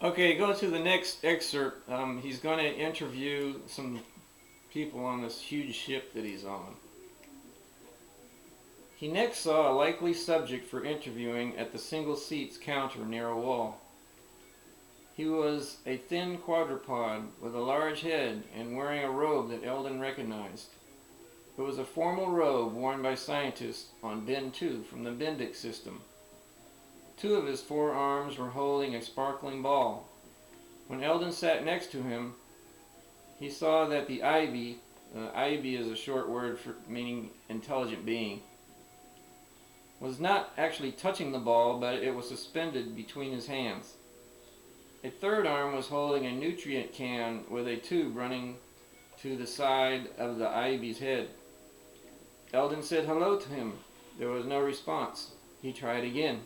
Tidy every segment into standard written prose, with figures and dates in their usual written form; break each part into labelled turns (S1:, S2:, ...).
S1: Okay, go to the next excerpt. He's going to interview some people on this huge ship that he's on. He next saw a likely subject for interviewing at the single seats counter near a wall. He was a thin quadruped with a large head and wearing a robe that Eldon recognized. It was a formal robe worn by scientists on Ben 2 from the Bendix system. Two of his forearms were holding a sparkling ball. When Eldon sat next to him, he saw that the IB is a short word for meaning intelligent being, was not actually touching the ball, but it was suspended between his hands. A third arm was holding a nutrient can with a tube running to the side of the IB's head. Eldon said hello to him. There was no response. He tried again.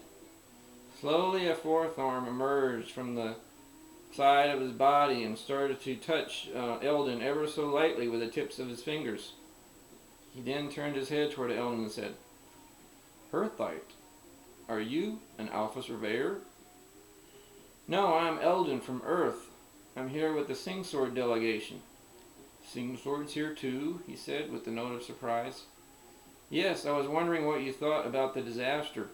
S1: Slowly a fourth arm emerged from the side of his body and started to touch Eldon ever so lightly with the tips of his fingers. He then turned his head toward Eldon and said, "Earthite, are you an Alpha Surveyor?" "No, I'm Eldon from Earth. I'm here with the Sing Sword delegation." "Sing Sword's here too?" he said with a note of surprise. "Yes, I was wondering what you thought about the disaster."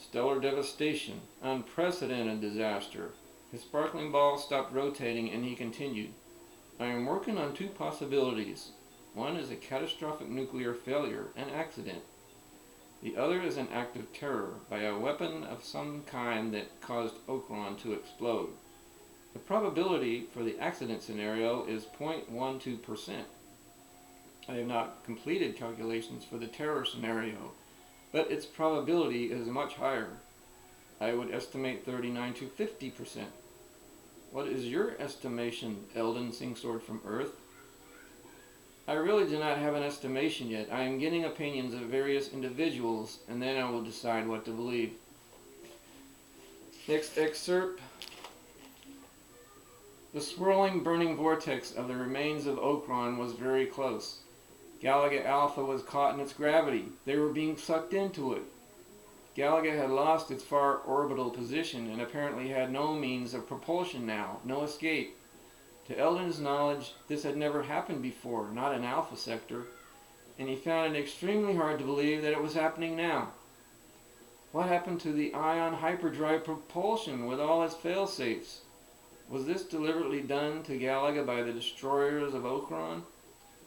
S1: "Stellar devastation. Unprecedented disaster." His sparkling ball stopped rotating and he continued, "I am working on two possibilities. One is a catastrophic nuclear failure, an accident. The other is an act of terror by a weapon of some kind that caused Okron to explode. The probability for the accident scenario is 0.12%. I have not completed calculations for the terror scenario, but its probability is much higher. I would estimate 39 to 50%. What is your estimation, Eldon Singsword from Earth?" "I really do not have an estimation yet. I am getting opinions of various individuals, and then I will decide what to believe." Next excerpt. The swirling, burning vortex of the remains of Okron was very close. Galaga Alpha was caught in its gravity. They were being sucked into it. Galaga had lost its far orbital position and apparently had no means of propulsion now, no escape. To Eldon's knowledge, this had never happened before, not in Alpha Sector, and he found it extremely hard to believe that it was happening now. What happened to the ion hyperdrive propulsion with all its failsafes? Was this deliberately done to Galaga by the destroyers of Okron?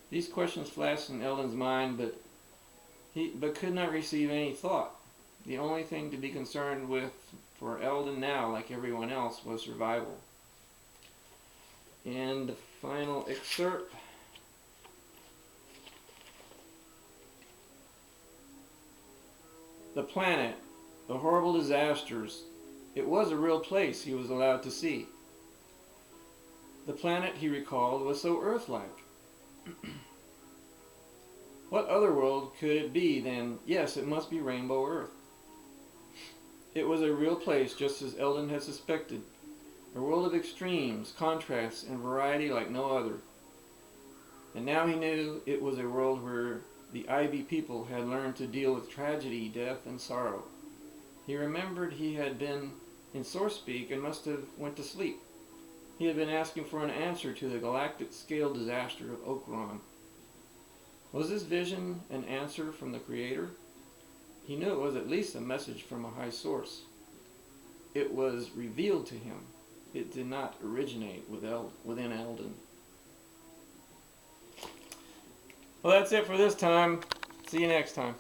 S1: These questions flashed in Eldon's mind, but could not receive any thought. The only thing to be concerned with for Eldon now, like everyone else, was survival. And the final excerpt. The planet, the horrible disasters. It was a real place he was allowed to see. The planet, he recalled, was so Earth-like. What other world could it be then? Yes, it must be Rainbow Earth. It was a real place, just as Eldon had suspected. A world of extremes, contrasts, and variety like no other. And now he knew it was a world where the IB people had learned to deal with tragedy, death, and sorrow. He remembered he had been in source speak and must have went to sleep. He had been asking for an answer to the galactic-scale disaster of Okron. Was this vision an answer from the Creator? He knew it was at least a message from a high source. It was revealed to him. It did not originate within Eldon. Well, that's it for this time. See you next time.